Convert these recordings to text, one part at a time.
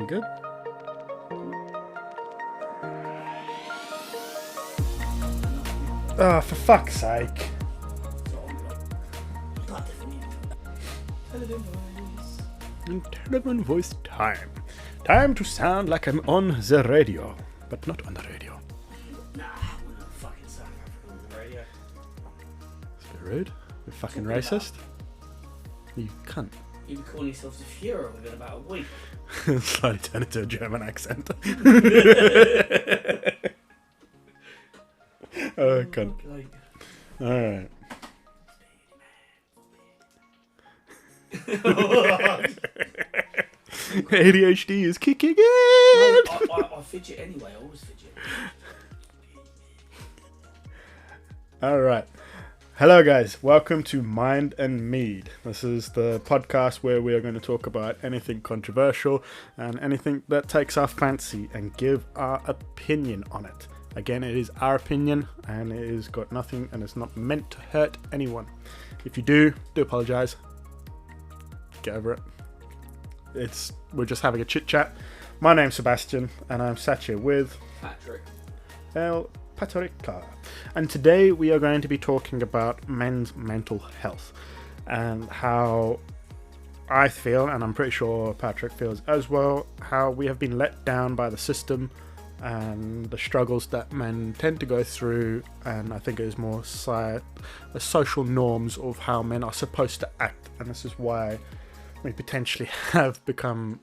You good? Oh, for fuck's sake. Telephone voice time. Time to sound like I'm on the radio, but not on the radio. Nah, we're not fucking sound on the radio. It's a bit rude. We're fucking racist. You cunt. You'll be calling yourself the Führer within about a week. Slightly turn it to a German accent. Oh, cunt. Alright. ADHD is kicking in. No, I fidget anyway. I always fidget. Alright. Hello guys, welcome to Mind and Mead. This is the podcast where we are going to talk about anything controversial and anything that takes our fancy and give our opinion on it. Again, it is our opinion and it has got nothing and it's not meant to hurt anyone. If you do apologize. Get over it. We're just having a chit chat. My name's Sebastian and I'm sat here with Patrick. El Patrica. And today we are going to be talking about men's mental health and how I feel, and I'm pretty sure Patrick feels as well, how we have been let down by the system and the struggles that men tend to go through. And I think it is more the social norms of how men are supposed to act, and this is why we potentially have become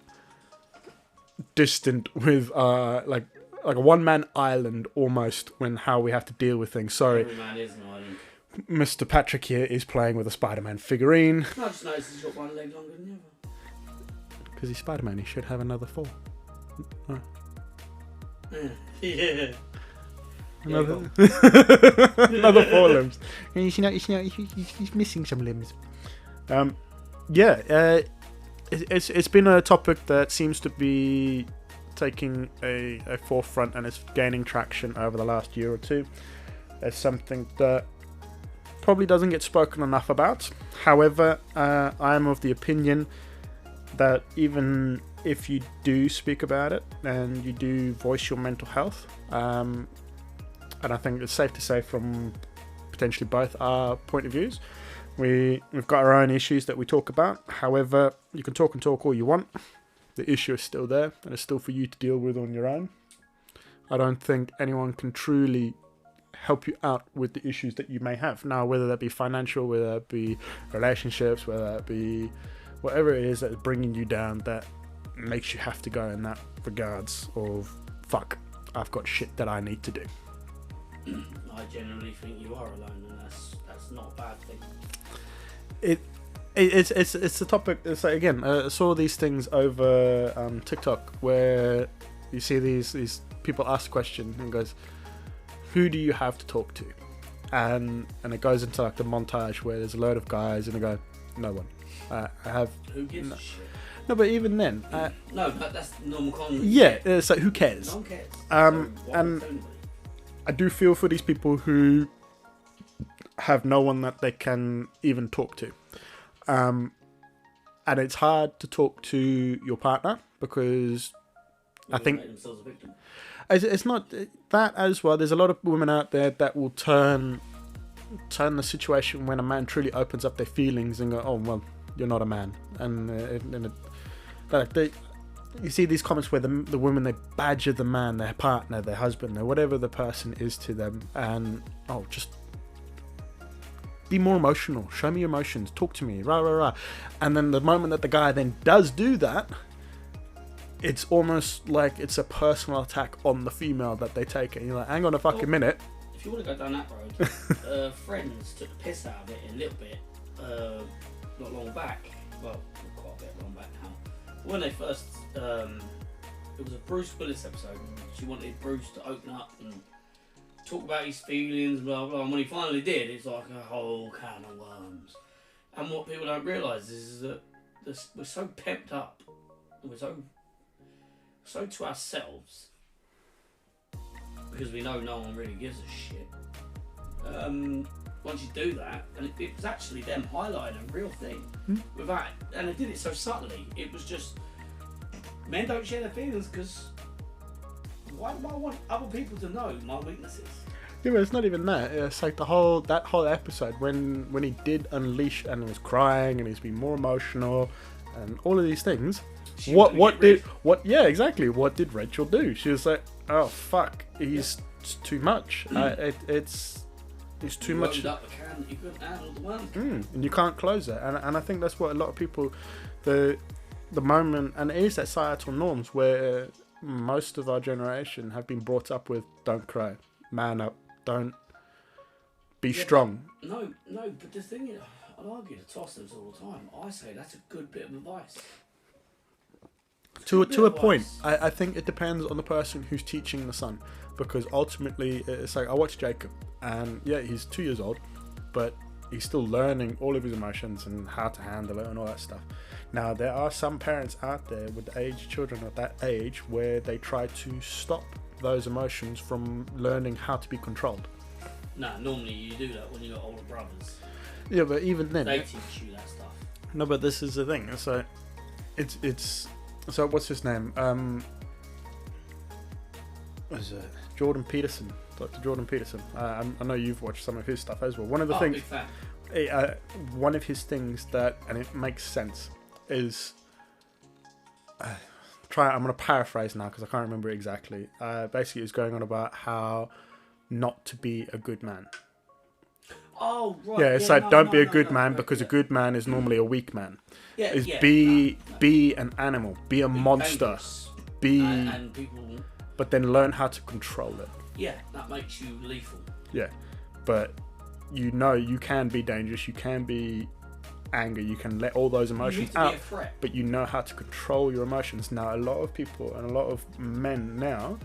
distant with like a one-man island almost when how we have to deal with things. Sorry, Every man is an island. Mr. Patrick here is playing with a Spider-Man figurine. I just noticed he's got one leg longer than the other. Because he's Spider-Man, he should have another 4. Oh. Yeah. Another, another 4 limbs. And he's missing some limbs. It's been a topic that seems to be taking a forefront and it's gaining traction over the last year or two. It's something that probably doesn't get spoken enough about. However, I am of the opinion that even if you do speak about it and you do voice your mental health, and I think it's safe to say from potentially both our point of views, we've got our own issues that we talk about. However, you can talk and talk all you want. The issue is still there, and it's still for you to deal with on your own. I don't think anyone can truly help you out with the issues that you may have. Now, whether that be financial, whether that be relationships, whether that be whatever it is that is bringing you down that makes you have to go in that regards of, fuck, I've got shit that I need to do. I generally think you are alone, and that's not a bad thing. It's a topic. It's like, again, I saw these things over TikTok where you see these people ask a question and goes, who do you have to talk to? And it goes into like the montage where there's a load of guys and they go, no one. I have. Who gives a shit? No, but even then. No, but that's normal content. Yeah, it's like, who cares? No one cares. And I do feel for these people who have no one that they can even talk to. And it's hard to talk to your partner because I think make themselves a victim. It's not that as well. There's a lot of women out there that will turn the situation when a man truly opens up their feelings and go, oh, well, you're not a man. You see these comments where the women, they badger the man, their partner, their husband, or whatever the person is to them, and just be more emotional, show me your emotions, talk to me, rah rah rah. And then the moment that the guy then does do that, it's almost like it's a personal attack on the female that they take it. And you're like, hang on a fucking minute. If you want to go down that road, Friends took the piss out of it a little bit not long back. Well, quite a bit long back now. When they first, it was a Bruce Willis episode, and she wanted Bruce to open up and talk about his feelings, blah blah. And when he finally did, it's like a whole can of worms. And what people don't realise is that we're so pepped up, and we're so to ourselves because we know no one really gives a shit. Once you do that, and it was actually them highlighting a real thing without, and they did it so subtly. It was just Men don't share their feelings because why do I want other people to know my weaknesses? Yeah, but it's not even that. It's like that whole episode when he did unleash and he was crying and he's been more emotional and all of these things. What did Rachel do? She was like, oh fuck, he's too much. It's too much. Up the can, you couldn't handle the one. And you can't close it. And I think that's what a lot of people, the moment, and it is that societal norms where most of our generation have been brought up with: don't cry, man up, don't be strong. No, but the thing is, I'd argue to Tossers all the time. I say that's a good bit of advice. To a point. I think it depends on the person who's teaching the son, because ultimately it's like I watch Jacob, and yeah, he's 2 years old, but he's still learning all of his emotions and how to handle it and all that stuff. Now there are some parents out there with children at that age where they try to stop those emotions from learning how to be controlled. Nah, normally you do that when you got older brothers. Yeah, but even then they teach you that stuff. No, but this is the thing. So it's so what's his name? What is it? Jordan Peterson, Dr. Jordan Peterson. I know you've watched some of his stuff as well. One of the things, big fan. One of his things that, and it makes sense, is I'm going to paraphrase now because I can't remember it exactly. Basically, it's going on about how not to be a good man. Oh, right. Yeah, it's don't be a good man because a good man is normally a weak man. Yeah, be an animal, be a monster, and people. But then learn how to control it. Yeah, that makes you lethal. Yeah, but you can be dangerous, you can be anger, you can let all those emotions out, but you know how to control your emotions. Now, a lot of people and a lot of men now,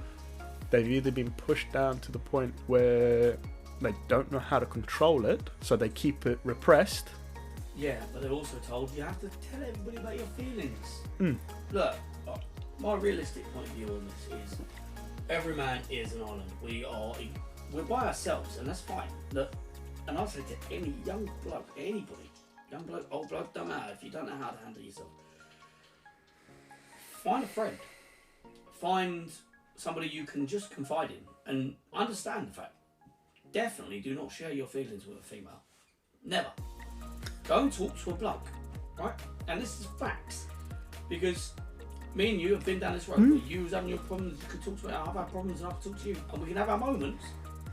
they've either been pushed down to the point where they don't know how to control it, so they keep it repressed. Yeah, but they're also told you have to tell everybody about your feelings. Look, my realistic point of view on this is every man is an island. We're by ourselves, and that's fine. Look, and I'll say to any young bloke, anybody, young bloke, old bloke, don't matter, if you don't know how to handle yourself, find a friend. Find somebody you can just confide in and understand the fact. Definitely do not share your feelings with a female. Never. Go and talk to a bloke, right? And this is facts. Because me and you have been down this road where you was having your problems, you could talk to me, I've had problems and I can talk to you. And we can have our moments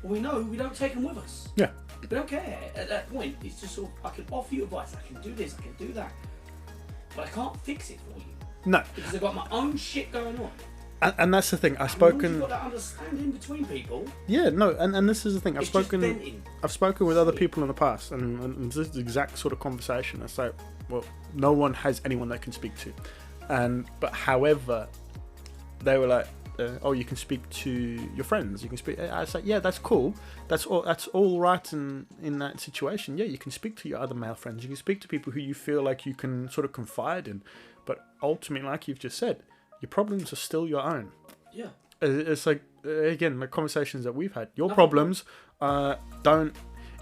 where we know we don't take them with us. Yeah. We don't care. At that point, it's just sort of, I can offer you advice, I can do this, I can do that. But I can't fix it for you. No. Because I've got my own shit going on. And that's the thing. I've spoken. You've got that understanding between people. Yeah, no, and this is the thing. I've spoken with other people in the past, and this is the exact sort of conversation. It's like, well, no one has anyone they can speak to, but however, they were like, oh, you can speak to your friends. You can speak. I was like, yeah, that's cool. That's all right in that situation. Yeah, you can speak to your other male friends. You can speak to people who you feel like you can sort of confide in, but ultimately, like you've just said, your problems are still your own. Yeah. It's like, again, the conversations that we've had. Your problems don't,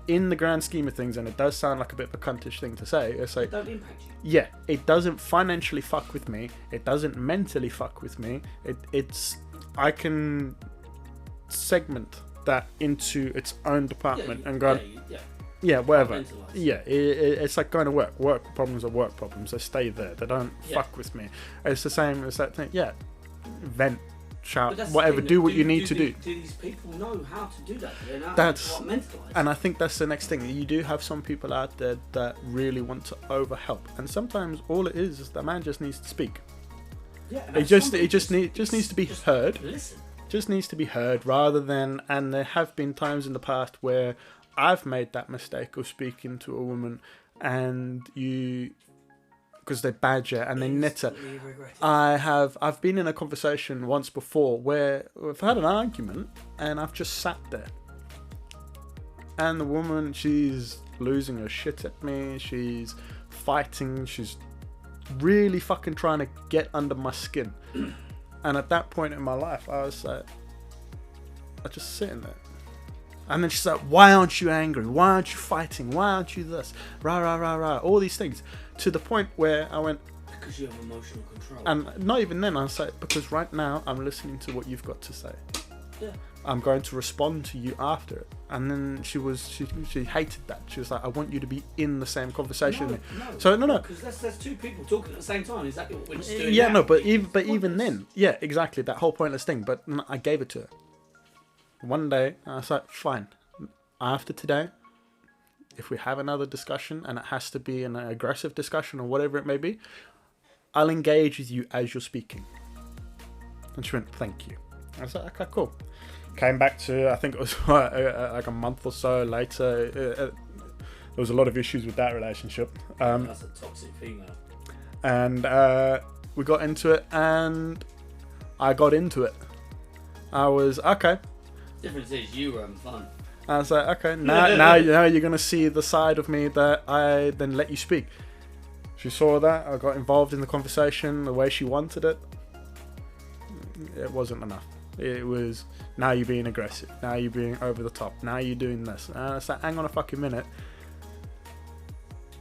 in the grand scheme of things, and it does sound like a bit of a cuntish thing to say, it's like, it don't impact you. Yeah, it doesn't financially fuck with me. It doesn't mentally fuck with me. I can segment that into its own department and go, whatever. Yeah, it's like going to work. Work problems are work problems. They stay there. They don't fuck with me. It's the same as that thing. Yeah, vent, shout, whatever. Do what you need to do. Do these people know how to do that? And I think that's the next thing. You do have some people out there that really want to overhelp, and sometimes all it is the man just needs to speak. Yeah, it just needs to be heard. Listen. Just needs to be heard rather than. And there have been times in the past where I've made that mistake of speaking to a woman, and because they badger and they knitter. I've been in a conversation once before where we've had an argument and I've just sat there, and the woman, she's losing her shit at me, she's fighting, she's really fucking trying to get under my skin. And at that point in my life, I was like, I just sitting there. And then she's like, why aren't you angry? Why aren't you fighting? Why aren't you this? Rah, rah, rah, rah. All these things. To the point where I went, Because you have emotional control. And not even then, I say, because right now I'm listening to what you've got to say. Yeah. I'm going to respond to you after it. And then she hated that. She was like, I want you to be in the same conversation. No. So no. Because there's two people talking at the same time. Exactly what we're just doing. Yeah, now. no, but even then, yeah, exactly, that whole pointless thing. But I gave it to her. One day, I was like, fine. After today, if we have another discussion, and it has to be an aggressive discussion or whatever it may be, I'll engage with you as you're speaking. And she went, thank you. I was like, okay, cool. Came back to, I think it was like a month or so later. There was a lot of issues with that relationship. That's a toxic female. And we got into it, and I got into it. I was, okay. Difference is you were having fun. I was like, okay, now you're going to see the side of me that I then let you speak. She saw that. I got involved in the conversation the way she wanted it. It wasn't enough. It was, now you're being aggressive. Now you're being over the top. Now you're doing this. And it's like, hang on a fucking minute.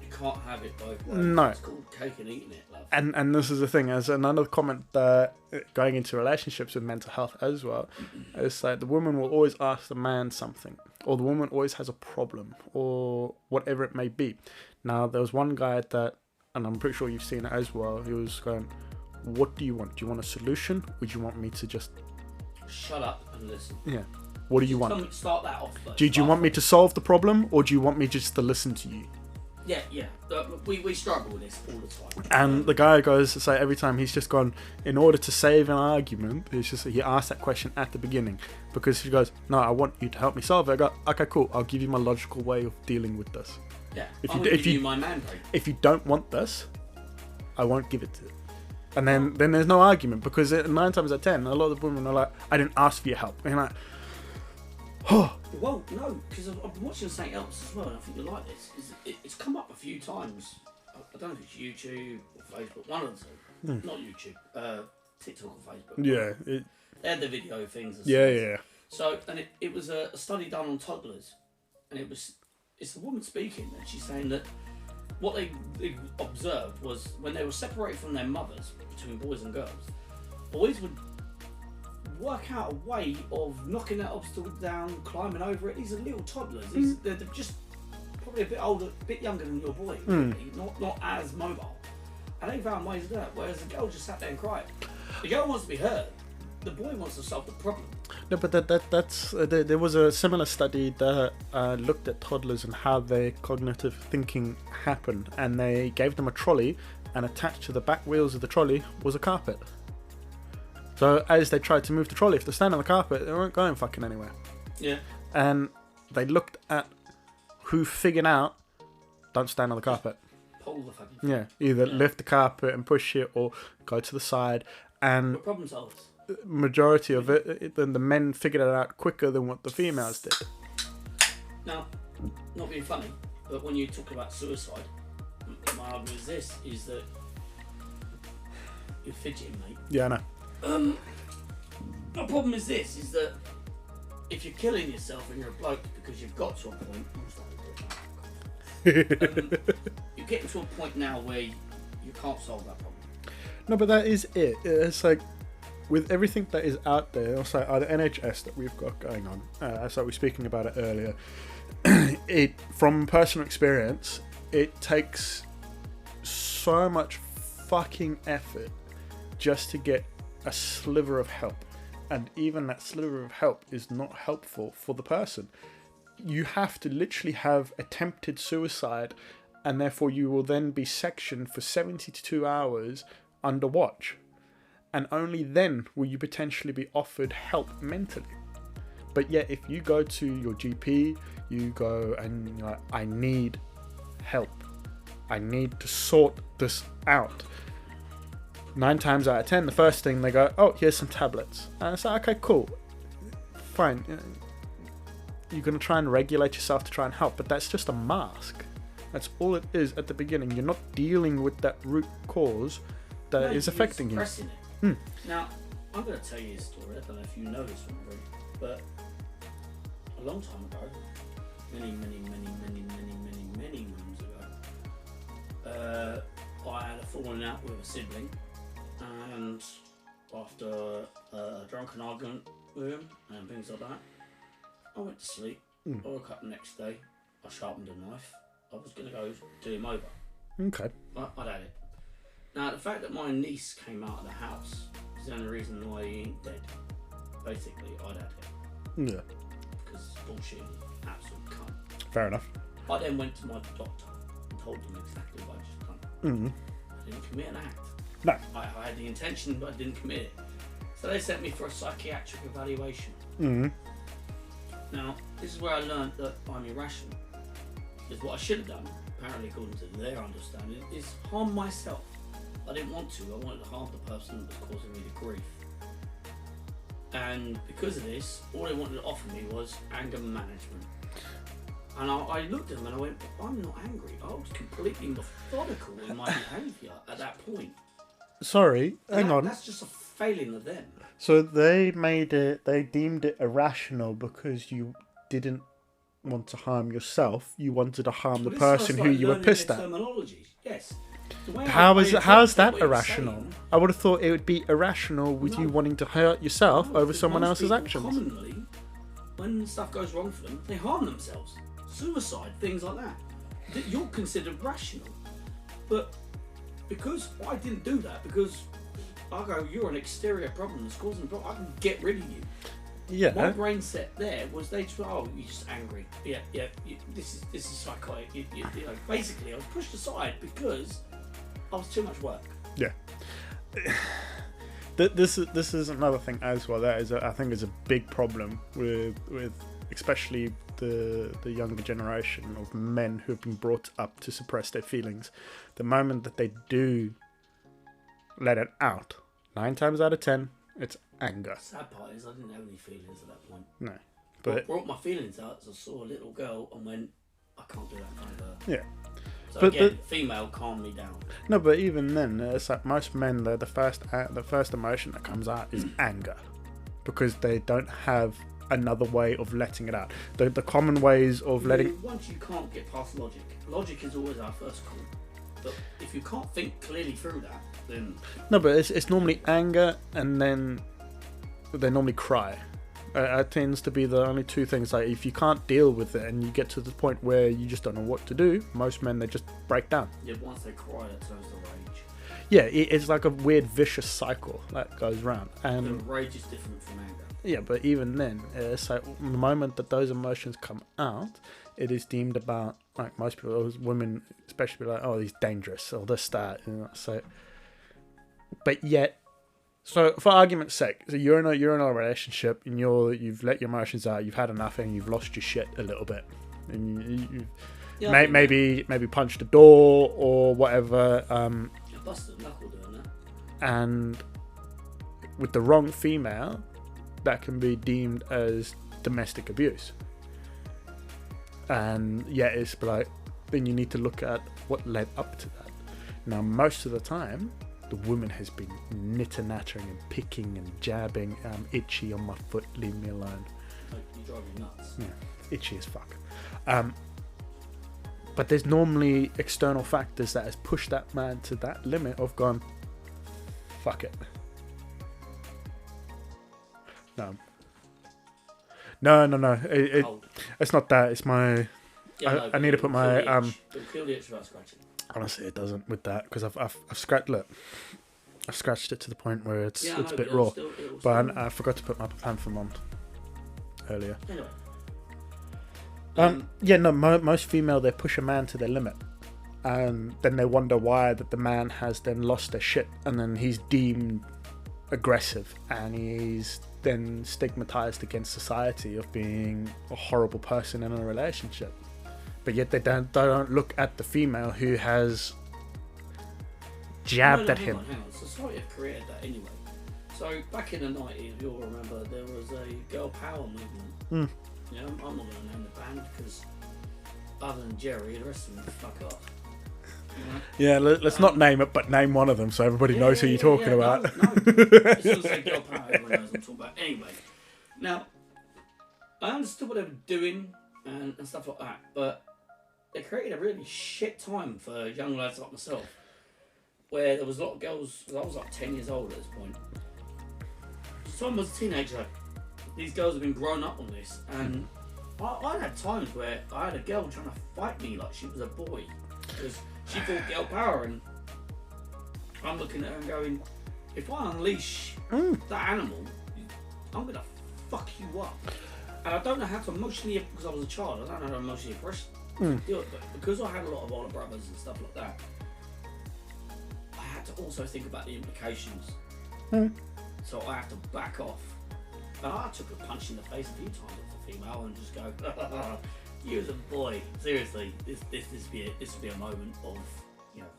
You can't have it both ways. No. It's called cake and eating it, love. And this is the thing, as another comment that going into relationships with mental health as well, it's like the woman will always ask the man something, or the woman always has a problem, or whatever it may be. Now, there was one guy that, and I'm pretty sure you've seen it as well, he was going, what do you want? Do you want a solution, or do you want me to just... Shut up and listen. Yeah. What do you want? Start that off first. Do you want me to solve the problem, or do you want me just to listen to you? Yeah. We struggle with this all the time. And the guy goes to say every time, he's just gone, in order to save an argument, it's just he asked that question at the beginning, because he goes, no, I want you to help me solve it. I go, okay, cool, I'll give you my logical way of dealing with this. Yeah, if you my man break. If you don't want this, I won't give it to you. And then there's no argument, because 9 times out of 10, a lot of the women are like, I didn't ask for your help. And you're like, oh. Well, no, because I've been watching something else as well, and I think you like this. It's come up a few times. I don't know if it's YouTube or Facebook, one of the two. Not YouTube, TikTok or Facebook. Yeah. They had the video things. And Yeah. So, and it was a study done on toddlers, and it's a woman speaking, and she's saying that what they observed was when they were separated from their mothers, between boys and girls, boys would work out a way of knocking that obstacle down, climbing over it. These are little toddlers. They're just probably a bit older, a bit younger than your boy, really, not as mobile. And they found ways to do it, whereas the girl just sat there and cried. The girl wants to be heard. The boy wants to solve the problem. No, but that's there was a similar study that looked at toddlers and how their cognitive thinking happened, and they gave them a trolley, and attached to the back wheels of the trolley was a carpet. So as they tried to move the trolley, if they stand on the carpet, they weren't going fucking anywhere. Yeah. And they looked at who figured out, don't stand on the carpet. Pull the fucking... Yeah, either lift the carpet and push it, or go to the side. And the problem solved. Majority of it, then the men figured it out quicker than what the females did. Now, not being funny, but when you talk about suicide, my argument is that you're fidgeting, mate. Yeah, I know. The problem is that if you're killing yourself and you're a bloke because you've got to a point, you're getting to a point now where you can't solve that problem. No, but that is it. It's like, with everything that is out there, also the NHS that we've got going on, as I was speaking about it earlier, from personal experience, it takes so much fucking effort just to get a sliver of help. And even that sliver of help is not helpful for the person. You have to literally have attempted suicide, and therefore you will then be sectioned for 72 hours under watch. And only then will you potentially be offered help mentally. But yet, if you go to your GP, you go and you're like, I need help. I need to sort this out. 9 times out of 10, the first thing they go, oh, here's some tablets. And it's like, okay, cool. Fine. You're going to try and regulate yourself to try and help, but that's just a mask. That's all it is at the beginning. You're not dealing with that root cause that is affecting you. Now, I'm going to tell you a story. I don't know if you know this one already, but a long time ago, many moons ago, I had a falling falling out with a sibling, and after a drunken argument with him and things like that, I went to sleep. I woke up the next day, I sharpened a knife, I was going to go do him over. Okay. I'd had it. Now, the fact that my niece came out of the house is the only reason why he ain't dead. Basically, I'd had it. Yeah. Because it's bullshit, absolute cunt. Fair enough. I then went to my doctor and told him exactly what I just done. Mm-hmm. I didn't commit an act. No. I had the intention, but I didn't commit it. So they sent me for a psychiatric evaluation. Mm-hmm. Now, this is where I learned that I'm irrational. Because what I should have done, apparently according to their understanding, is harm myself. I didn't want to. I wanted to harm the person that was causing me the grief. And because of this, all they wanted to offer me was anger management. And I looked at them and I went, I'm not angry. I was completely methodical in my behaviour at that point. Sorry, hang on. That's just a failing of them. So they deemed it irrational because you didn't want to harm yourself. You wanted to harm the person who you were pissed at. Terminology. Yes. How is that irrational? I would have thought it would be irrational with you wanting to hurt yourself over someone else's actions. Commonly, when stuff goes wrong for them, they harm themselves. Suicide, things like that. You're considered rational. But because I didn't do that, because I go, you're an exterior problem that's causing a problem, I can get rid of you. Yeah. My brain set there was you're just angry. Yeah. This is psychotic. You know, basically, I was pushed aside because I was too much work. Yeah. This is another thing as well. That is, I think, is a big problem with especially the younger generation of men who have been brought up to suppress their feelings. The moment that they do let it out, 9 times out of 10, it's anger. Sad part is I didn't have any feelings at that point. No, but I brought my feelings out as I saw a little girl and went, I can't do that kind of. Yeah. So but again, female calmed me down. No, but even then, it's like most men, the first emotion that comes out is anger, because they don't have another way of letting it out. The common ways of letting. Once you can't get past logic. Logic is always our first call. But if you can't think clearly through that, then no. But it's normally anger, and then they normally cry. It tends to be the only two things. Like if you can't deal with it and you get to the point where you just don't know what to do, most men, they just break down. Yeah, once they cry, it turns to rage. Yeah, it's like a weird vicious cycle that goes round. And rage is different from anger. Yeah, but even then, it's like the moment that those emotions come out, it is deemed about, like most people, women especially, like, oh, he's dangerous or this, that, you know. So, but yet. So, for argument's sake, so you're in a relationship and you've let your emotions out, you've had enough, and you've lost your shit a little bit, and maybe punched a door or whatever. I busted a knuckle doing that. And with the wrong female, that can be deemed as domestic abuse. And yet it's like, then you need to look at what led up to that. Now, most of the time, the woman has been nitter-nattering and picking and jabbing. I'm itchy on my foot, leave me alone. Like, you drive me nuts. Yeah, itchy as fuck. But there's normally external factors that has pushed that man to that limit of gone, fuck it. No. It's not that. It's my... I need to put my... It'll kill the itch without scratching. Honestly, it doesn't with that, because I've scratched it to the point where it's a bit raw. But I forgot to put my panther on earlier. Anyway. Most female, they push a man to their limit, and then they wonder why that the man has then lost their shit, and then he's deemed aggressive, and he's then stigmatized against society of being a horrible person in a relationship. But yet they don't look at the female who has jabbed at him. Hang on. Society have created that anyway. So back in the 90s, you'll remember there was a girl power movement. Yeah, I'm not going to name the band because other than Jerry, the rest of them fuck off. Yeah, let's not name it, but name one of them so everybody knows who you're talking about. No. As soon as I say girl power, everyone knows what I'm talking about. Anyway, now I understood what they were doing and stuff like that, but they created a really shit time for young lads like myself. where there was a lot of girls. I was like 10 years old at this point. So I was a teenager. These girls have been grown up on this, and I had times where I had a girl trying to fight me like she was a boy because she thought girl power, and I'm looking at her and going, if I unleash that animal, I'm gonna fuck you up. And I don't know how to emotionally, because I was a child, I don't know how to emotionally do it, but because I had a lot of older brothers and stuff like that, I had to also think about the implications. So I had to back off. And I took a punch in the face a few times as a female and just go, you as a boy, seriously, this would be a moment of,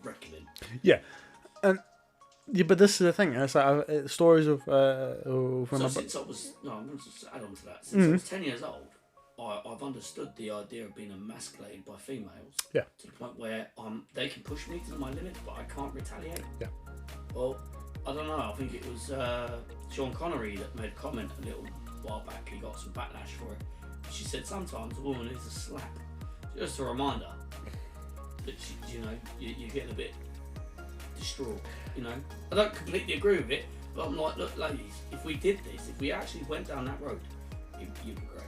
reckoning. Yeah, and but this is the thing. It's like stories of when So since I was, I'm going to add on to that. Since I was 10 years old, I've understood the idea of being emasculated by females. Yeah. To the point where they can push me to my limit, but I can't retaliate. Yeah. Well, I don't know. I think it was Sean Connery that made a comment a little while back. He got some backlash for it. She said sometimes a woman needs a slap, just a reminder that you're getting a bit distraught. I don't completely agree with it, but I'm like, look, ladies, if we did this, if we actually went down that road, you'd regret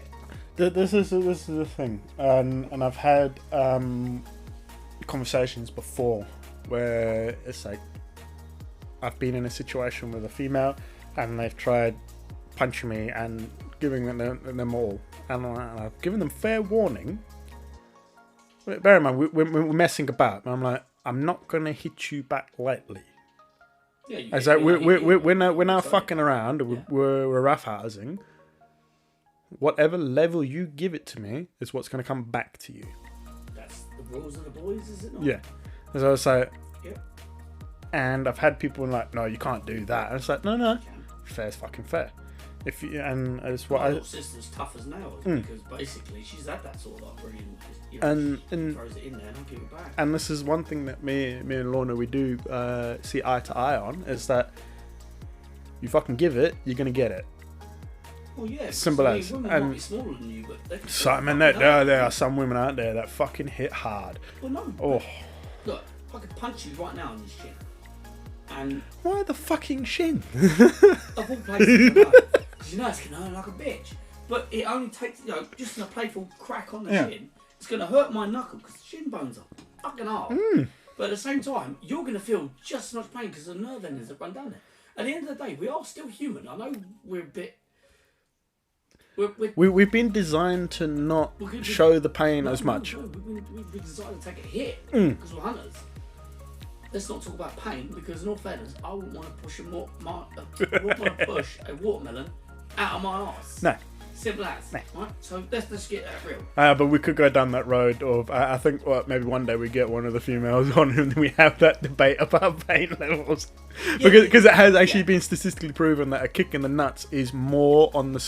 it. This is the thing, and I've had conversations before where it's like I've been in a situation with a female and they've tried punching me and giving them all, and I've given them fair warning. Bear in mind, we're messing about, and I'm like, I'm not gonna hit you back lightly. Yeah, as like we're now fucking around. Yeah. We're roughhousing. Whatever level you give it to me is what's gonna come back to you. That's the rules of the boys, is it not? Yeah. As I was like, yeah. And I've had people like, no, you can't do that. And it's like, no, fair's fucking fair. If you, and it's what my little sister's tough as nails because basically she's had that sort of upbringing. And throws it in there and I'll give it back. And this is one thing that me and Lorna, we do see eye to eye on, is that you fucking give it, you're gonna get it. Well, yeah. Simple as. Women and might be smaller than you, but they can there are some women out there that fucking hit hard. Well, no. Oh. Look, I could punch you right now on your shin. And why the fucking shin? Of all places, because it's gonna hurt like a bitch. But it only takes, just a playful crack on the shin. It's gonna hurt my knuckle because the shin bones are fucking hard. But at the same time, you're gonna feel just as much pain because the nerve endings that run down there. At the end of the day, we are still human. I know we're a bit. We've been designed to not show the pain as much. No, we've been designed to take a hit because we're hunters. Let's not talk about pain because, in all fairness, I wouldn't want to push a watermelon out of my arse. No. Simple as. No. Right? So let's get that real. But we could go down that road of, I think maybe one day we get one of the females on and we have that debate about pain levels. Because it has actually been statistically proven that a kick in the nuts is more on the,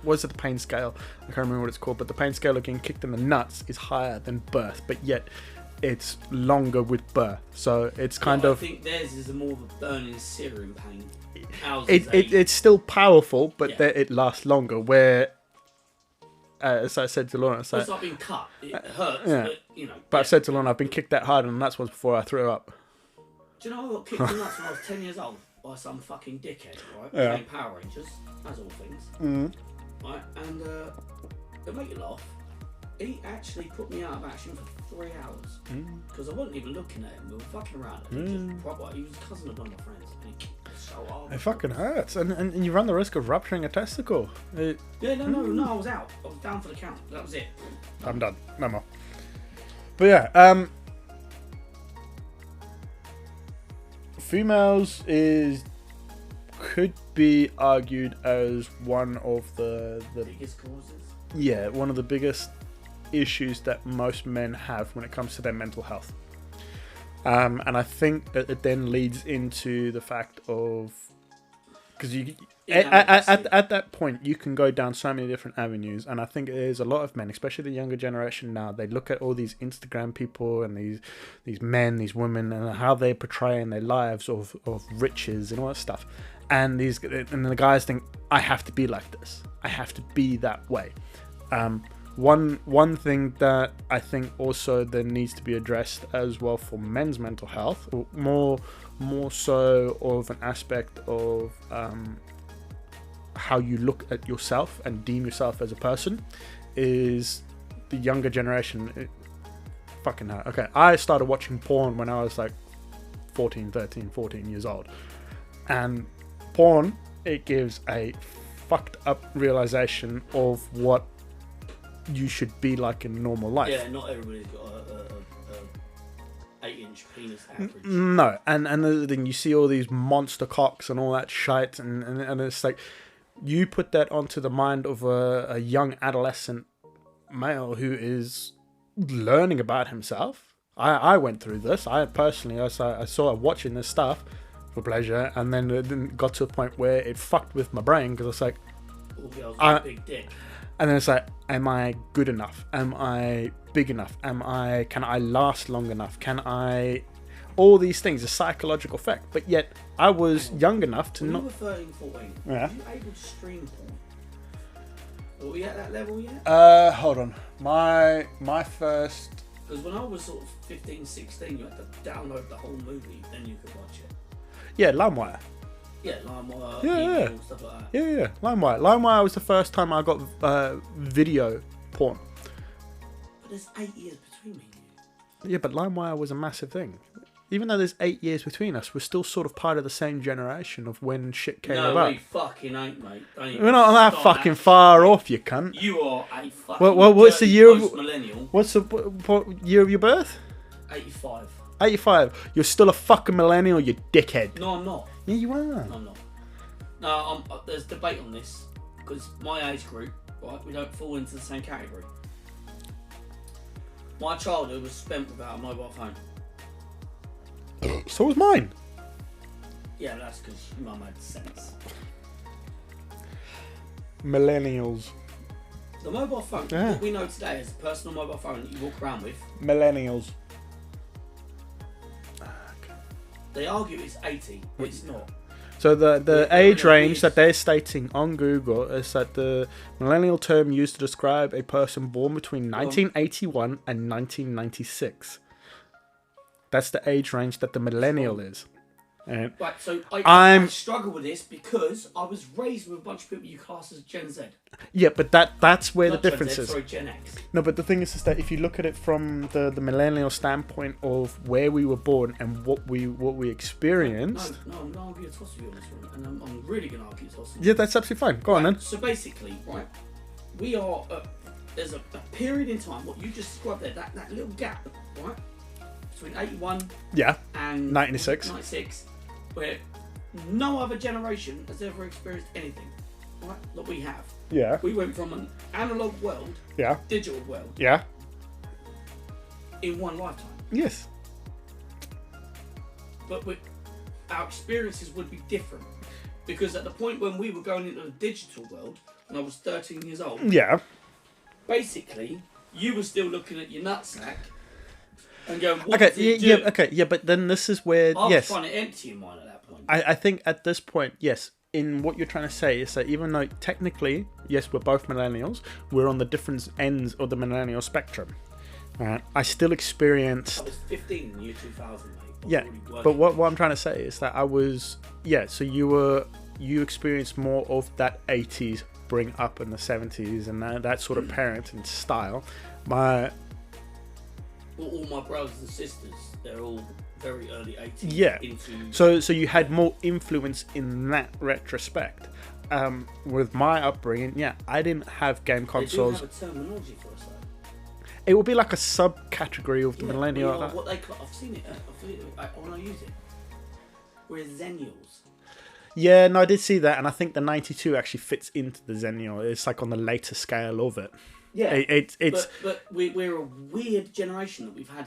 what is it, the pain scale? I can't remember what it's called, but the pain scale of getting kicked in the nuts is higher than birth, but yet it's longer with birth. So it's kind of... I think theirs is more of a burning searing pain. It's still powerful, but it lasts longer, where... as I said to Lorna, it's like being cut. It hurts, but But I've said to Lorna, I've been kicked that hard, and that's was before I threw up. Do you know I got kicked in the nuts when I was 10 years old by some fucking dickhead, right? Playing Power Rangers, as all things. Right, and to make you laugh, he actually put me out of action for 3 hours because I wasn't even looking at him. We were fucking around. He was a cousin of one of my friends, and he kicked me so hard. It fucking hurts, and you run the risk of rupturing a testicle. No, I was out. I was down for the count. That was it. I'm done. No more. But yeah, females could be argued as one of the biggest causes. Yeah, one of the biggest issues that most men have when it comes to their mental health. And I think that it then leads into the fact of, because at that point you can go down so many different avenues, and I think there's a lot of men, especially the younger generation now, they look at all these Instagram people and these men, these women, and how they're portraying their lives of riches and all that stuff, and the guys think, I have to be like this, I have to be that way. one thing that I think also then needs to be addressed as well for men's mental health, or more so of an aspect of how you look at yourself and deem yourself as a person, is the younger generation. Fucking hell. Okay, I started watching porn when I was like 14 years old, and porn, it gives a fucked up realization of what you should be like in normal life. Yeah, not everybody's got a 8-inch penis average. No, and then you see all these monster cocks and all that shit, and it's like, you put that onto the mind of a young adolescent male who is learning about himself. I went through this. I saw watching this stuff for pleasure, and then it got to a point where it fucked with my brain, because it's like, all girls with a big dick. And then it's like, am I good enough? Am I big enough? Can I last long enough? All these things, a psychological effect. But yet, I was young enough to when not... you were 13, 14, Yeah. were you able to stream porn? Are we at that level yet? Hold on. My first... Because when I was sort of 15, 16, you had to download the whole movie, then you could watch it. Yeah, LimeWire. Yeah, LimeWire, Yeah. email, stuff like that. Yeah, LimeWire. LimeWire was the first time I got video porn. But there's 8 years between me and you. Yeah, but LimeWire was a massive thing. Even though there's 8 years between us, we're still sort of part of the same generation of when shit came No, about. we fucking ain't, mate. Don't even We're not that start fucking that far shit, off, you cunt. mate. You are a fucking What's the dirty year of... post-millennial. What's the what year of your birth? 85. 85. You're still a fucking millennial, you dickhead. No, I'm not. Yeah, you are. No, I'm not. No, there's debate on this, because my age group, right, we don't fall into the same category. My childhood was spent without a mobile phone. So was mine. Yeah, that's because your mum had sense. Millennials. The mobile phone, Yeah. what we know today is a personal mobile phone that you walk around with. Millennials. They argue it's 80, but it's not. So the We're age in a range weird- that they're stating on Google is that the millennial term used to describe a person born between 1981 and 1996. That's the age range that the millennial is. And Right, so I I'm- struggle with this because I was raised with a bunch of people you class as Gen Z. yeah, but that's where Not the Gen difference Z, is. sorry, Gen X. No, but the thing is that if you look at it from the millennial standpoint of where we were born and what we experienced, No, I'm going to argue a toss with you on this one, and I'm really going to argue a toss with you. yeah, that's absolutely fine. Go on then. So basically, right, we are, there's a period in time, what you just described there, that little gap, right, between 81 Yeah, and 96. 96, where no other generation has ever experienced anything, right, that we have. yeah, We went from an analog world, yeah, digital world, yeah. in one lifetime. Yes. But our experiences would be different. Because at the point when we were going into the digital world, when I was 13 years old, Yeah. basically, you were still looking at your nutsack and going, what Okay. does it do? Yeah. Okay. Yeah. But then this is where I was yes, trying to empty your mind at that point. I think at this point, yes. In what you're trying to say is that even though technically, yes, we're both millennials, we're on the different ends of the millennial spectrum. I still experienced. I was 15 in year 2000, mate. I was Yeah, already working. but what I'm trying to say is that I was, yeah, so you experienced more of that 80s bring up in the 70s and that sort of parenting style. All my brothers and sisters, they're all very early 80s. Yeah. Into So you had more influence in that retrospect. With my upbringing, yeah, I didn't have game they consoles. do have a terminology for us, though. It would be like a subcategory of the Yeah, millennial. we are what they I've seen it. When I use it. We're Zennials. Yeah, no, I did see that, and I think the 92 actually fits into the Zennial. It's like on the later scale of it. Yeah, It's but we're a weird generation that we've had.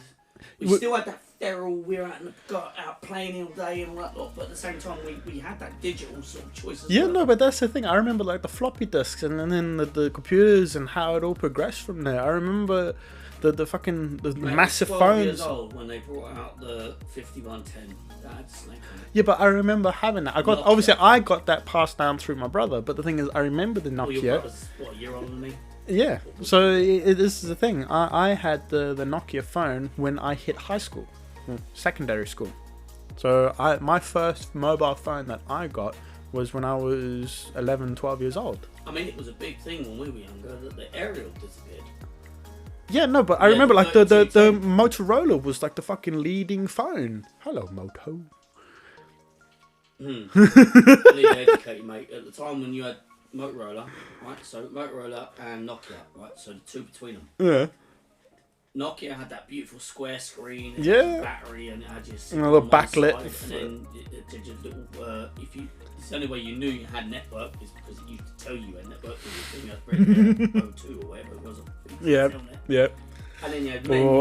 We We- still had that feral. We're out playing all day and all that lot. But at the same time, we had that digital sort of choice. As yeah, well. no, but that's the thing. I remember like the floppy disks and then the computers and how it all progressed from there. I remember the Mate, massive I was 12 years phones. old when they brought out the 5110. That had Snake on it. Yeah, but I remember having that. Nokia. I got that passed down through my brother. But the thing is, I remember the Well, your Nokia. brother's what, a year older than me? Yeah. So this is the thing. I had the Nokia phone when I hit high school, secondary school. So my first mobile phone that I got was when I was 11, 12 years old. I mean, it was a big thing when we were younger that the aerial disappeared. Yeah, no, but I remember like the Motorola was like the fucking leading phone. Hello, Moto. I need to educate you, mate. At the time when you had Motorola, right? So Motorola and Nokia, right? So the two between them. Yeah. Nokia had that beautiful square screen, yeah, had battery, and it had just a little backlit. Side, and then it did just little. It's the only way you knew you had network is because it used to tell you had network. Because you had O2 or whatever it was. Yeah, yeah. And then you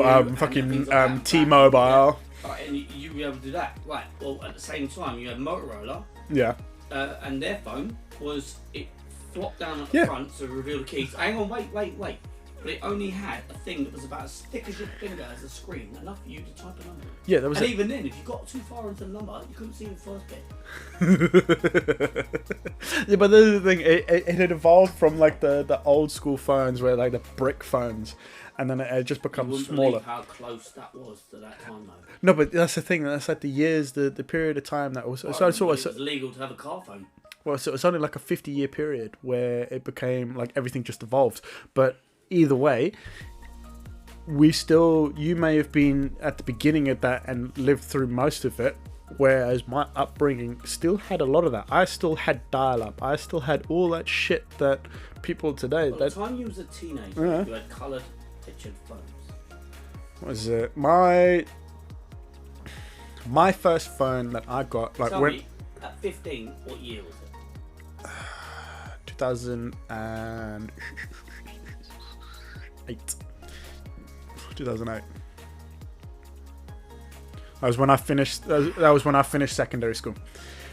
had fucking T-Mobile. Right, and you were able to do that. Right. Well, at the same time, you had Motorola. Yeah. And their phone was it flopped down at the front to reveal the keys. Hang on, wait. But it only had a thing that was about as thick as your finger as a screen, enough for you to type a number. Yeah, that was. And even then, if you got too far into the number, you couldn't see the first bit. Yeah, but this is the thing. It had evolved from like the old school phones, where like the brick phones, and then it just becomes smaller. Believe how close that was to that time, though. No, but that's the thing. That's like the years, the period of time that was. So it was legal to have a car phone. Well, so it's only like a 50-year period where it became like everything just evolved, but. Either way, you may have been at the beginning of that and lived through most of it, whereas my upbringing still had a lot of that. I still had dial-up. I still had all that shit that people today... By the time you was a teenager, you had coloured pictured phones. What was it? My first phone that I got... like Tell me, at 15, what year was it? 2008. 2008. That was when I finished. That was when I finished secondary school.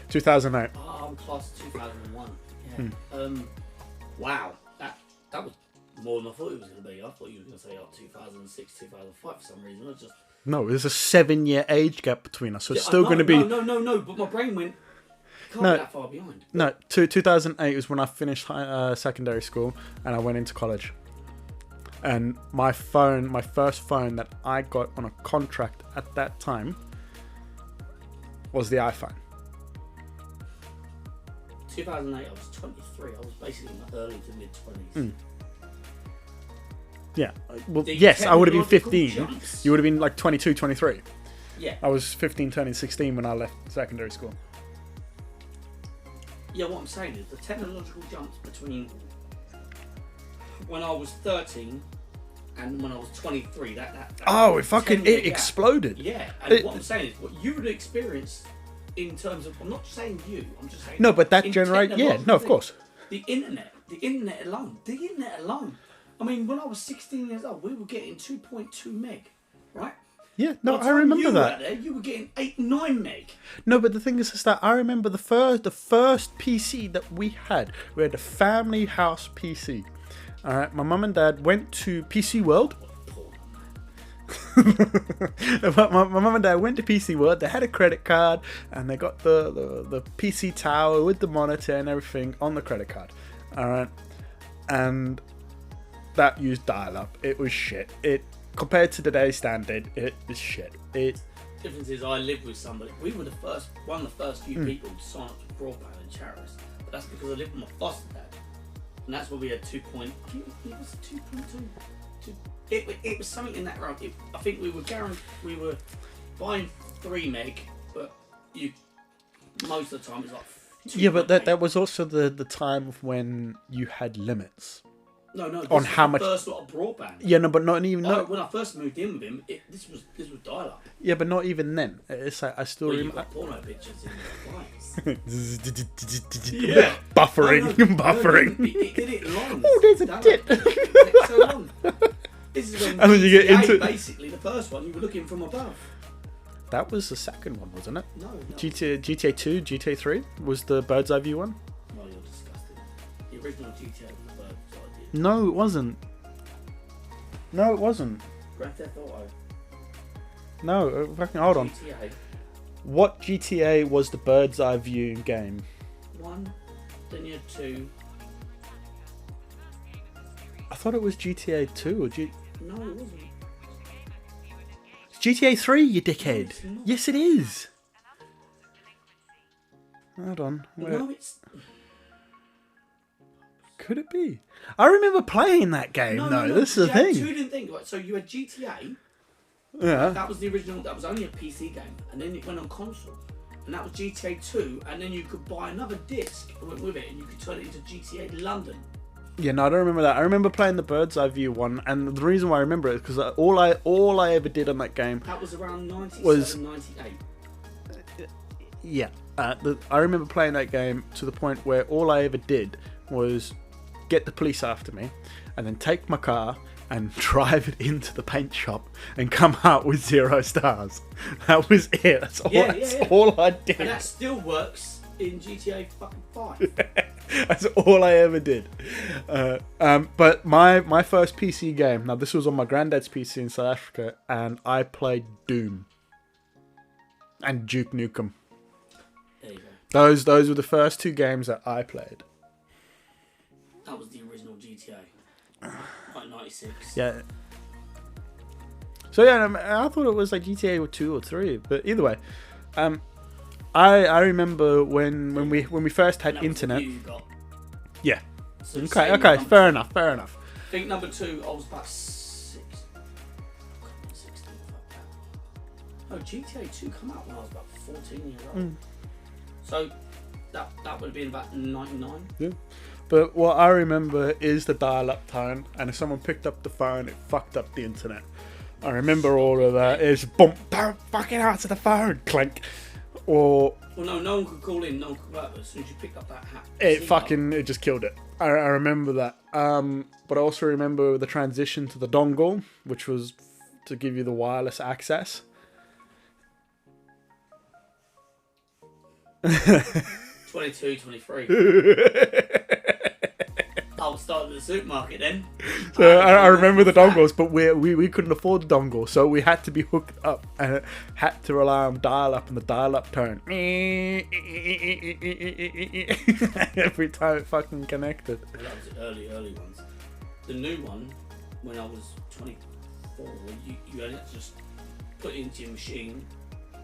2008. Oh, I'm class 2001. Yeah. Wow. That was more than I thought it was going to be. I thought you were going to say 2006, 2005 for some reason. No, there's a 7-year age gap between us, so it's still going to be. No. But my brain went. Can't be that far behind. No, 2008 was when I finished secondary school and I went into college. And my first phone that I got on a contract at that time was the iPhone. 2008, I was 23. I was basically in my early to mid 20s. Yeah. Well, yes, I would have been 15. Jumps. You would have been like 22, 23. Yeah. I was 15, turning 16 when I left secondary school. Yeah, what I'm saying is the technological jumps between when I was 13 and when I was 23, it exploded. Yeah, and what I'm saying is what you would experience in terms of, I'm not saying you, I'm just saying... No, but that generation, yeah, no, of course. The internet alone. I mean, when I was 16 years old, we were getting 2.2 meg, right? Yeah, no, I remember that. There, you were getting 8, 9 meg. No, but the thing is that I remember the first PC that we had. We had a family house PC. Alright, my mum and dad went to PC World. my mum and dad went to PC World. They had a credit card and they got the PC tower with the monitor and everything on the credit card. Alright, and that used dial-up. It was shit. Compared to today's standard, it was shit. The difference is I lived with somebody. We were one of the first few people to sign up to broadband in Charis. But that's because I lived with my foster dad. And that's where we had 2. I think it was 2.2. It was something in that round. I think we were buying 3 meg, but most of the time it was like 2. Yeah, but that was also the time of when you had limits. No. On how much? First lot of broadband. Yeah, no, but not even. When I first moved in with him, this was dial-up. Yeah, but not even then. It's like I still remember. Got porno pictures in the appliance. Yeah. Buffering. It did it long. Oh, there's a dip. It's so long. This is when and then you get into basically the first one. You were looking from above. That was the second one, wasn't it? No. GTA 2, GTA 3 was the bird's eye view one. No, you're disgusting. The original GTA was the bird's eye view. No, it wasn't. Grand Theft Auto. No, fucking hold on. GTA. What GTA was the bird's eye view game? 1, then you had 2. I thought it was GTA 2 or No, it wasn't. It's GTA 3, you dickhead. No, it's not. Yes, it is. Hold on. Wait. No, it's. Could it be? I remember playing that game, though. This is the thing. You didn't think, right? So you had GTA. Yeah. That was the original. That was only a PC game, and then it went on console, and that was GTA 2. And then you could buy another disc that went with it, and you could turn it into GTA London. Yeah, no, I don't remember that. I remember playing the Bird's Eye View one, and the reason why I remember it is because all I ever did on that game. That was around 97, 98. Yeah, I remember playing that game to the point where all I ever did was get the police after me, and then take my car and drive it into the paint shop and come out with 0 stars. That was it. That's all I did. And that still works in GTA fucking 5. That's all I ever did. But my first PC game, now this was on my granddad's PC in South Africa, and I played Doom and Duke Nukem. There you go. Those were the first 2 games that I played. That was the original GTA. Like 96. Yeah. So yeah, I thought it was like GTA 2 or 3, but either way, I remember when we first had internet. You got. Yeah. So Okay. Fair enough. I think number 2, I was about 16. Oh, GTA 2 came out when I was about 14 years old. So that would have been about 99. Yeah. But what I remember is the dial-up tone, and if someone picked up the phone, it fucked up the internet. I remember all of that. It's boom, don't fucking answer the phone, clink. Or well, no one could call in, no one could go out, but as soon as you picked up that hat, it just killed it. I remember that. But I also remember the transition to the dongle, which was to give you the wireless access. 22, 23. I'll start at the supermarket then. So I remember the dongles, but we couldn't afford the dongle, so we had to be hooked up and had to rely on dial-up and the dial-up tone. Every time it fucking connected. Well, that was the early ones. The new one, when I was 24, you had to just put it into your machine,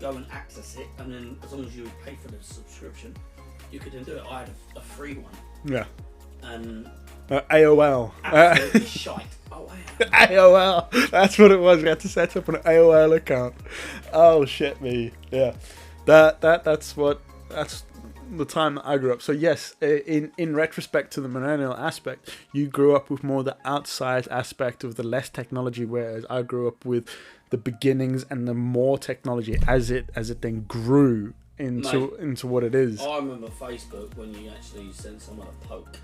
go and access it, and then as long as you would pay for the subscription, you could then do it. I had a free one. Yeah. And AOL. absolutely shite. Oh, AOL. That's what it was. We had to set up an AOL account. Oh shit me. Yeah. That's the time that I grew up. So yes, in retrospect to the millennial aspect, you grew up with more the outside aspect of the less technology, whereas I grew up with the beginnings and the more technology as it then grew into what it is. I remember Facebook when you actually sent someone a poke.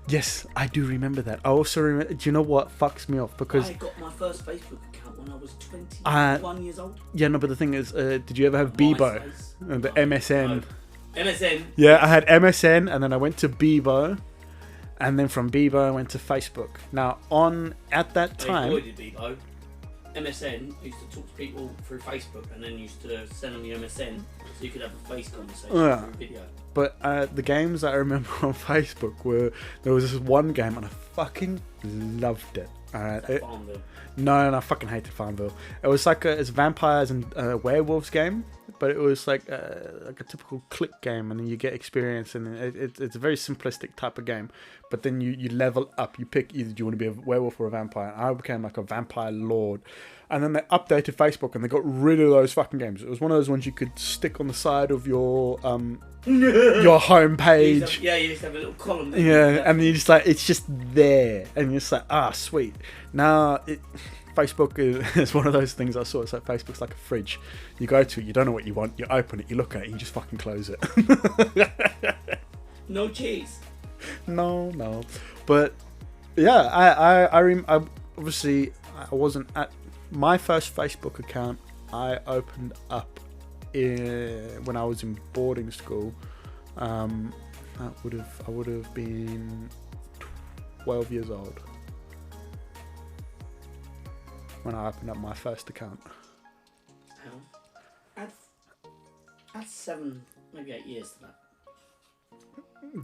Yes, I do remember that. I also remember. Do you know what fucks me off? Because I got my first Facebook account when I was 21 years old. Yeah, no, but the thing is, did you ever have Bebo? The MSN. No. MSN. Yeah, I had MSN, and then I went to Bebo, and then from Bebo I went to Facebook. Now, at that time, I avoided Bebo. MSN used to talk to people through Facebook, and then used to send them your MSN so you could have a face conversation through video. But the games that I remember on Facebook were, there was this one game and I fucking loved it. Farmville. No, I fucking hated Farmville. It was like it's vampires and werewolves game, but it was like a typical click game, and then you get experience, and it's a very simplistic type of game. But then you level up. You pick either do you want to be a werewolf or a vampire. And I became like a vampire lord. And then they updated Facebook and they got rid of those fucking games. It was one of those ones you could stick on the side of your home page. You used to have a little column. Yeah, and you just like, it's just there, and you're just like, sweet. Now Facebook is one of those things I saw. It's like Facebook's like a fridge. You go to it, you don't know what you want, you open it, you look at it, you just fucking close it. No cheese. No. But yeah, I obviously I wasn't at my first Facebook account. I opened up when I was in boarding school. I would have been 12 years old when I opened up my first account. That's 7, maybe 8 years to that.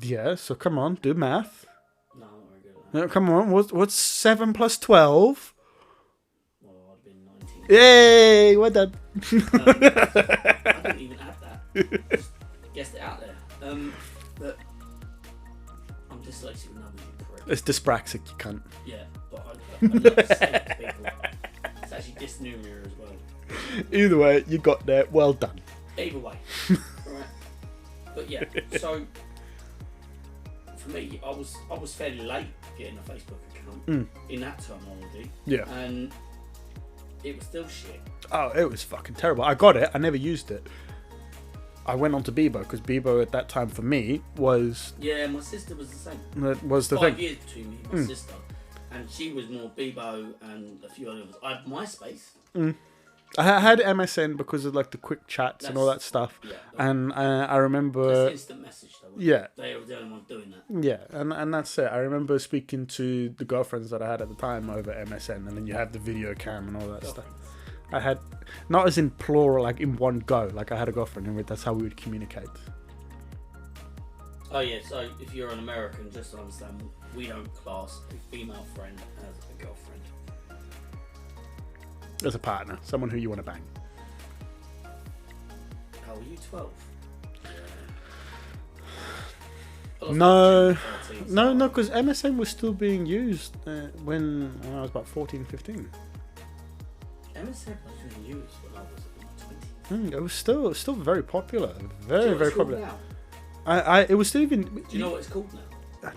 Yeah, so come on, do math. No, I'm not very good at No, come on, what's 7 plus 12? Well, I'd have been 19. Yay, well done. I didn't even add that. Just guessed it out there. But I'm dyslexic with numbers, you prick. It's dyspraxic, you cunt. Yeah, but I love to say to people. It's actually dysnumeria as well. Either way, you got there. Well done. Either way. Right. But yeah, so for me, I was fairly late getting a Facebook account in that terminology. Yeah. And it was still shit. Oh, it was fucking terrible. I got it. I never used it. I went on to Bebo because Bebo at that time for me was... Yeah, my sister was the same. That was the 5 thing. years between me and my sister. And she was more Bebo and a few others. I had MySpace. I had MSN because of like the quick chats and all that stuff. Yeah, and I remember... That's instant message though. Yeah. They were the only ones doing that. Yeah, and that's it. I remember speaking to the girlfriends that I had at the time over MSN, and then you have the video cam and all that stuff. I had, not as in plural, like in one go. Like I had a girlfriend, and that's how we would communicate. Oh yeah, so if you're an American, just to understand, we don't class a female friend as a girlfriend. As a partner, someone who you want to bang. How are you, 12? No, because MSN was still being used when I was about 14, 15. MSN was being used when I was in my 20s. It was still very popular, very popular. Now? It was still even. Do you know what it's called now?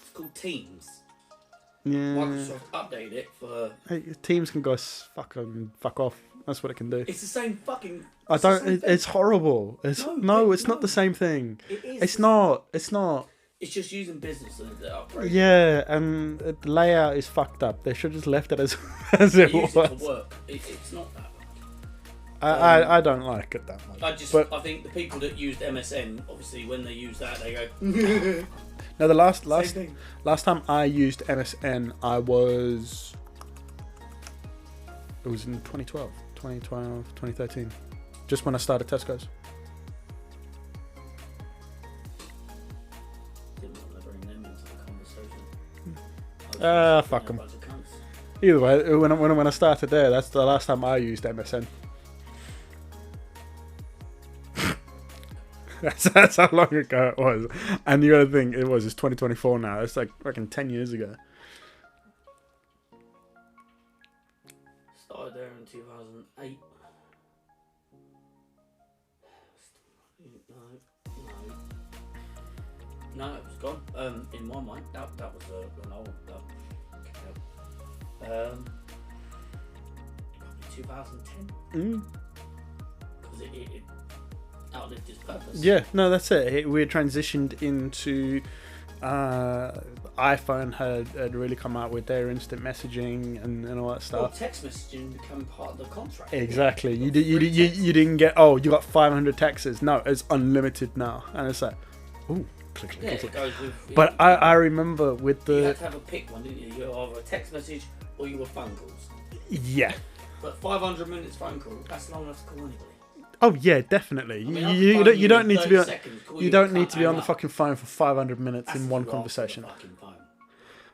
It's called Teams. Yeah. Microsoft updated it for. Hey, Teams can go fuck off. That's what it can do. It's the same fucking. It's horrible. It's not the same thing. It is. It's not. It's just using business and the upgrade. Yeah, and the layout is fucked up. They should have just left it as it was. Use it for work. It's not that bad. I don't like it that much. I think the people that used MSN, obviously, when they use that, they go. No, the last time I used MSN, it was in 2012, 2013, just when I started Tesco's. Fuck them. Either way, when I started there, that's the last time I used MSN. that's how long ago it was. And the other thing, it's 2024 now. It's like fucking 10 years ago. Started there in 2008. No, it was gone. In my mind, that was an old. Probably 2010. Because it outlived its purpose. Yeah, no, that's it. We had transitioned into iPhone had really come out with their instant messaging and all that stuff. Well, text messaging became part of the contract. Exactly. You didn't get you got 500 texts. No, it's unlimited now, and it's like, ooh. Click. It goes with, but I remember with the... You had to have a pick one, didn't you? You were either a text message or you were phone calls. Yeah. But 500 minutes phone call, that's long enough to call anybody. Oh yeah, definitely. You don't need to be on... You don't need to be on the fucking phone for 500 minutes in one conversation.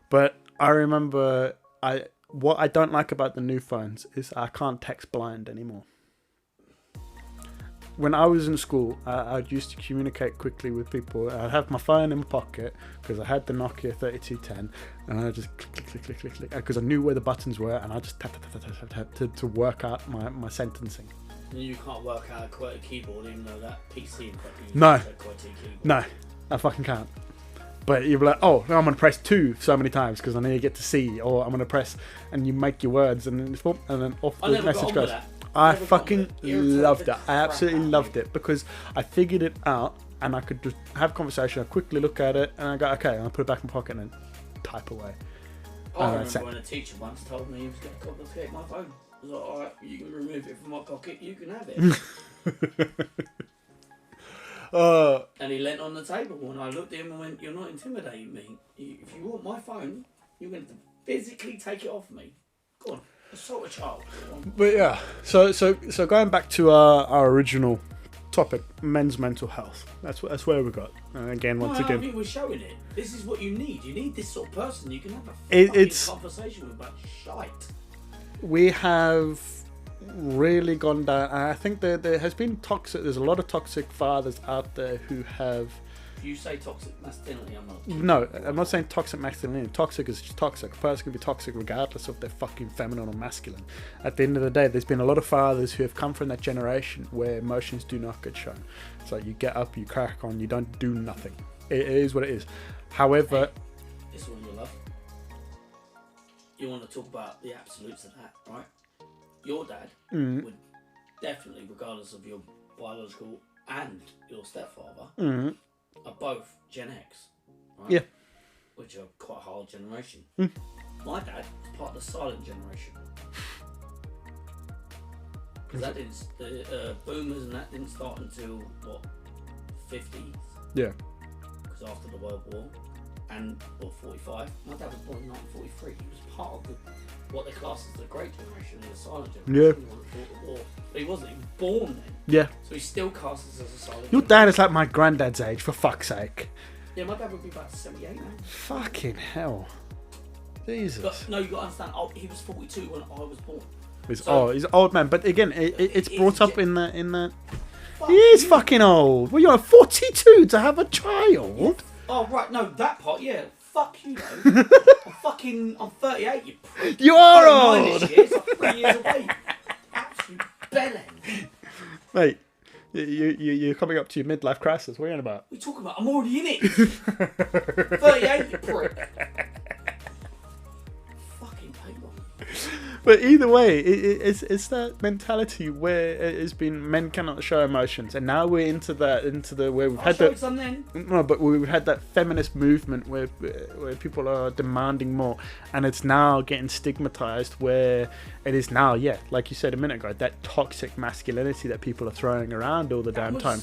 But I remember... What I don't like about the new phones is I can't text blind anymore. When I was in school, I used to communicate quickly with people. I'd have my phone in my pocket because I had the Nokia 3210, and I just click, because I knew where the buttons were, and I just tap to work out my sentencing. And you can't work out a QWERTY keyboard, even though that PC in front of you No, is a QWERTY keyboard. No, I fucking can't. But you'll be like, oh, no, I'm going to press 2 so many times because I need to get to C, or I'm going to press, and you make your words, and then off the message goes. I fucking loved it. I absolutely loved it because I figured it out and I could just have a conversation. I quickly look at it and I go, okay, and I put it back in my pocket and then type away. I remember when a teacher once told me he was going to confiscate my phone. I was like, alright, you can remove it from my pocket, you can have it. And he leant on the table and I looked at him and went, you're not intimidating me. If you want my phone, you're going to physically take it off me. Go on. Assault a child. But yeah, so going back to our original topic: men's mental health. That's where we got. Again, once I again, think we're showing it. This is what you need. You need this sort of person you can have a it's conversation with about shite. We have really gone down. I think there has been toxic. There's a lot of toxic fathers out there who have. If you say toxic masculinity, I'm not. No, I'm not saying toxic masculinity. Toxic is just toxic. A person can be toxic regardless of they're fucking feminine or masculine. At the end of the day, there's been a lot of fathers who have come from that generation where emotions do not get shown. So you get up, you crack on, you don't do nothing. It is what it is. However, hey, this one you love. You want to talk about the absolutes of that, right? Your dad would definitely, regardless of your biological and your stepfather, are both Gen X, right? Yeah. Which are quite a hard generation. My dad was part of the silent generation. Because that didn't, the boomers and that didn't start until, what, 50s? Yeah. Because after the World War, and, or 45, my dad was born in 1943. He was part of what they class as the Great Generation and the Silent Generation. Yeah. He fought the war. But he wasn't even born then. Yeah. So he still classes as a silent Your generation. dad is like my granddad's age, for fuck's sake. Yeah, my dad would be about 78 now. Fucking hell. Jesus. But no, you got to understand, he was 42 when I was born. He's an old man, but again, it's brought up in that. Fuck He is you. fucking old. Well, you're 42 to have a child. Yeah. Oh, right, no, that part, yeah. Fuck you, though. I'm 38, you prick. You are 39 old. this year, so I'm 3 years away. Absolute bellend. Mate, you're coming up to your midlife crisis. What are you on about? What are you talking about? I'm already in it. 38, you prick. Fucking paper. But either way, it's that mentality where it's been men cannot show emotions, and now we're into the where we've I'll had show you that. some then. No, but we've had that feminist movement where people are demanding more, and it's now getting stigmatized. Where it is now, yeah, like you said a minute ago, that toxic masculinity that people are throwing around all the damn time.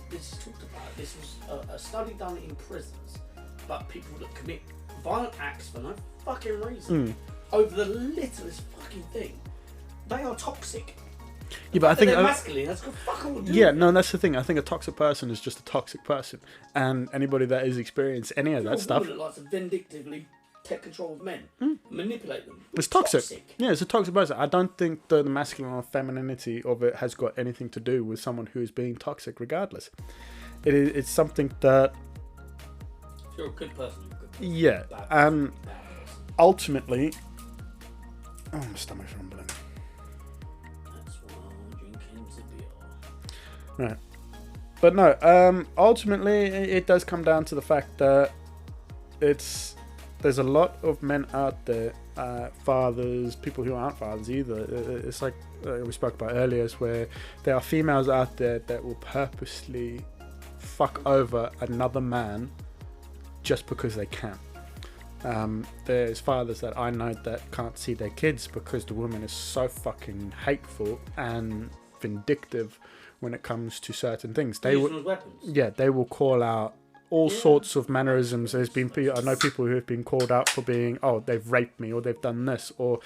This is talked about. This was a study done in prisons about people that commit violent acts for no fucking reason. Over the littlest fucking thing. They are toxic. Yeah, but I think they're masculine. That's got fuck all to do yeah, with it. no, that's the thing. I think a toxic person is just a toxic person, and anybody that has experienced any of You're that a stuff, woman that likes to vindictively take control of men, manipulate them. it's toxic. Yeah, it's a toxic person. I don't think the masculine or femininity of it has got anything to do with someone who is being toxic. Regardless, it's something that If you're a good person, you're a good person. yeah, Bad and person, bad person. ultimately, oh, my stomach's rumbling. That's why I'm drinking some beer. Right. But no, ultimately it does come down to the fact that there's a lot of men out there, fathers, people who aren't fathers either. It's like we spoke about earlier, is where there are females out there that will purposely fuck over another man just because they can. There's fathers that I know that can't see their kids because the woman is so fucking hateful and vindictive when it comes to certain things. They Use will, them as weapons. yeah, they will call out all sorts of mannerisms. There's been I know people who have been called out for being, oh, they've raped me, or they've done this, or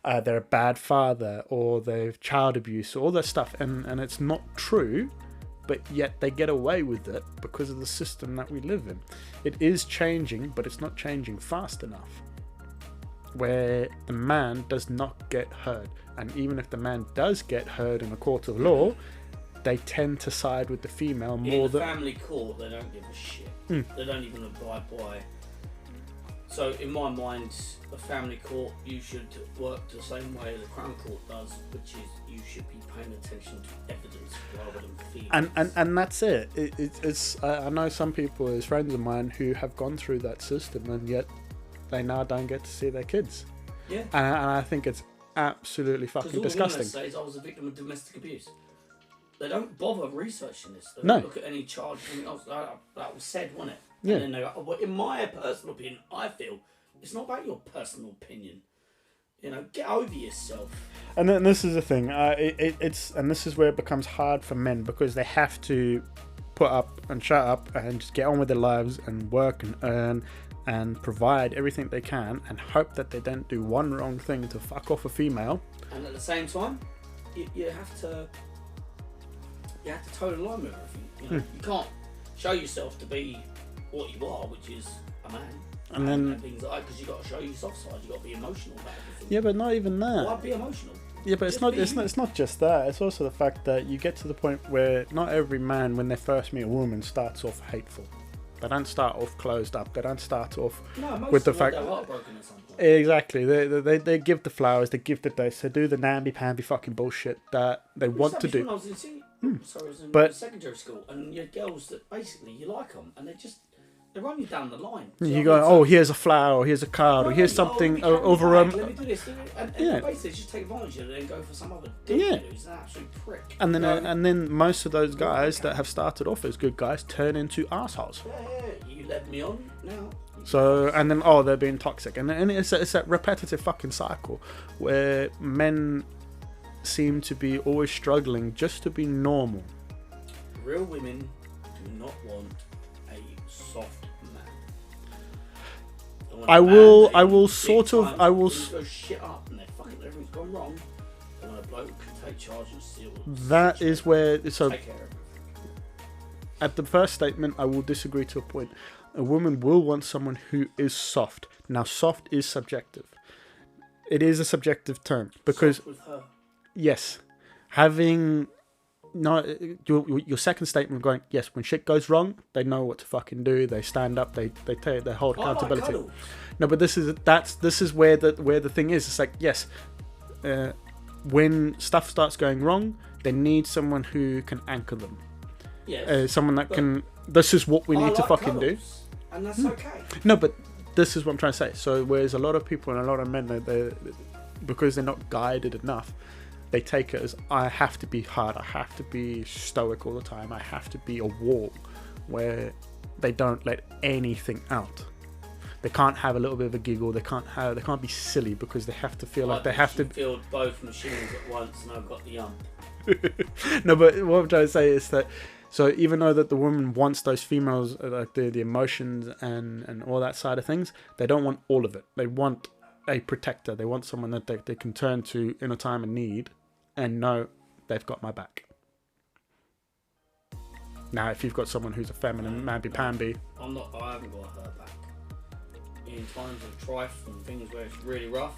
they're a bad father, or they've child abuse, all that stuff, and it's not true. But yet they get away with it because of the system that we live in. It is changing, but it's not changing fast enough. Where the man does not get heard. And even if the man does get heard in a court of law, they tend to side with the female more In the than... family court, they don't give a shit. They don't even abide by. So in my mind, a family court, you should work the same way as a crown court does, which is you should be paying attention to evidence rather than feelings. And that's it. It's I know some people as friends of mine who have gone through that system, and yet they now don't get to see their kids. Yeah. And I think it's absolutely fucking disgusting. Because all the women say is I was a victim of domestic abuse. They don't bother researching this. They No. don't look at any charge. That was said, wasn't it? Yeah. And then they go, oh, well, in my personal opinion, I feel it's not about your personal opinion. You know, get over yourself. And then this is the thing. It's and this is where it becomes hard for men because they have to put up and shut up and just get on with their lives and work and earn and provide everything they can and hope that they don't do one wrong thing to fuck off a female. And at the same time, you have to you have to toe the line with everything. You know, you can't show yourself to be what you are, which is a man. And then things like that, because you got to show your soft side. You got to be emotional about everything. Yeah, but not even that. Why be emotional? Yeah, but it's not just that. It's also the fact that you get to the point where not every man, when they first meet a woman, starts off hateful. They don't start off closed up. They don't start off with the fact. They're heartbroken at some point. Exactly. They give the flowers. They give the dates. They do the namby-pamby fucking bullshit that they want to do. When I was in secondary school, and you had girls that basically you like them, and they run you down the line. You go, oh, here's a flower, or here's a card, or here's something over Let me do this. And basically just take advantage of it and go for some other dick who's an absolute prick. And then most of those guys that have started off as good guys turn into assholes. Yeah, you led me on now. So, and then, they're being toxic. And it's that repetitive fucking cycle where men seem to be always struggling just to be normal. Real women do not want a soft man. I will go shit up and everything's gone wrong. I want a bloke who can take charge and steal. That is where, so take care of everything. At the first statement, I will disagree to a point. A woman will want someone who is soft. Now, soft is subjective. It is a subjective term because, soft with her. Yes, having your second statement going, yes, when shit goes wrong, they know what to fucking do. They stand up. They hold accountability. Like no, but this is where the thing is. It's like, yes, when stuff starts going wrong, they need someone who can anchor them. Yes, someone that can. This is what we need to fucking do. And that's okay. No, but this is what I'm trying to say. So whereas a lot of people and a lot of men, they because they're not guided enough, they take it as, I have to be hard, I have to be stoic all the time, I have to be a wall, where they don't let anything out. They can't have a little bit of a giggle. They can't be silly because they have to feel like they have to feel both machines at once, and I've got the No, but what I'm trying to say is that, so even though that the woman wants those females, like the emotions and all that side of things, they don't want all of it. They want a protector. They want someone that they can turn to in a time of need and know they've got my back. Now, if you've got someone who's a feminine, mamby-pamby... I haven't got her back. In times of strife and things where it's really rough,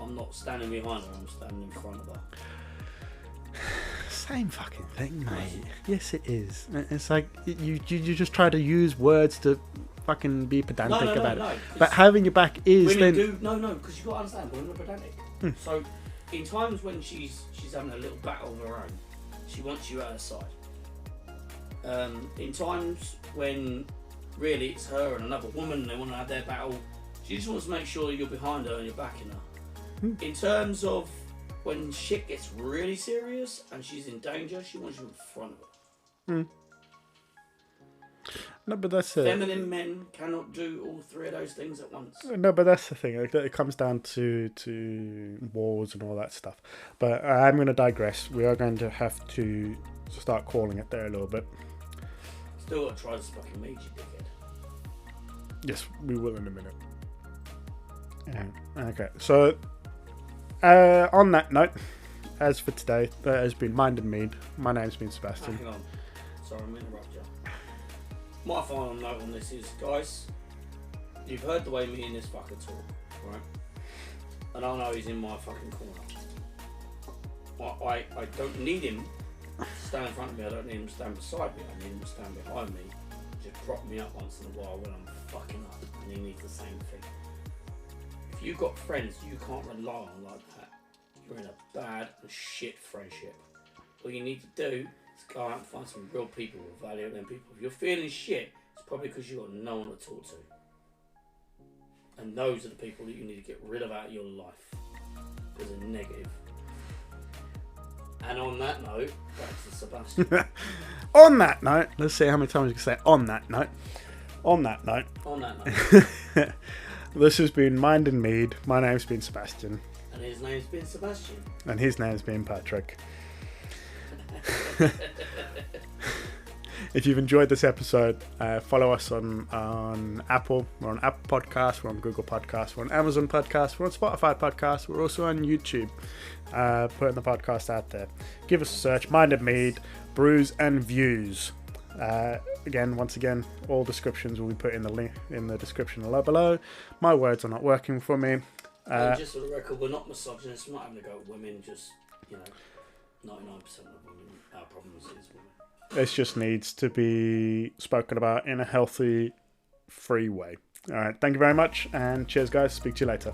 I'm not standing behind her, I'm standing in front of her. Same fucking thing, mate. Yes, it is. It's like you just try to use words to fucking be pedantic about it. But having your back is then. Because you've got to understand, women are pedantic. So, in times when she's having a little battle of her own, she wants you at her side. In times when really it's her and another woman, and they want to have their battle, she just wants to make sure you're behind her and you're backing her. In terms of when shit gets really serious and she's in danger, she wants you in front of her. No, but that's it. Feminine men cannot do all three of those things at once. No, but that's the thing. It comes down to wars and all that stuff. But I'm going to digress. We are going to have to start calling it there a little bit. Still got to try this fucking mead, you dickhead. Yes, we will in a minute. Okay, so on that note, as for today, that has been Mind and Mead. My name's been Sebastian. Hang on. Sorry, I'm interrupting you. My final note on this is, guys, you've heard the way me and this fucker talk, right? And I know he's in my fucking corner. I don't need him to stand in front of me. I don't need him to stand beside me. I need him to stand behind me. Just prop me up once in a while when I'm fucking up. And he needs the same thing. If you've got friends you can't rely on like that, you're in a bad and shit friendship. All you need to do is go out and find some real people with value in them people. If you're feeling shit, it's probably because you've got no one to talk to. And those are the people that you need to get rid of out of your life. Because they're negative. And on that note, back to Sebastian. On that note, let's see how many times you can say on that note. On that note. On that note. This has been Mind and Mead. My name's been Sebastian. And his name's been Sebastian. And his name's been Patrick. If you've enjoyed this episode, follow us on Apple. We're on Apple Podcasts, we're on Google Podcasts, we're on Amazon Podcasts, we're on Spotify Podcasts, we're also on YouTube, putting the podcast out there. Give us a search, Mind and Mead, Brews and Views. Once again, all descriptions will be put in the link in the description below. My words are not working for me. And just for the record, we're not misogynists, we're not having to go at women, just, 99% of women, our problems is women. This just needs to be spoken about in a healthy, free way. All right, thank you very much, and cheers, guys. Speak to you later.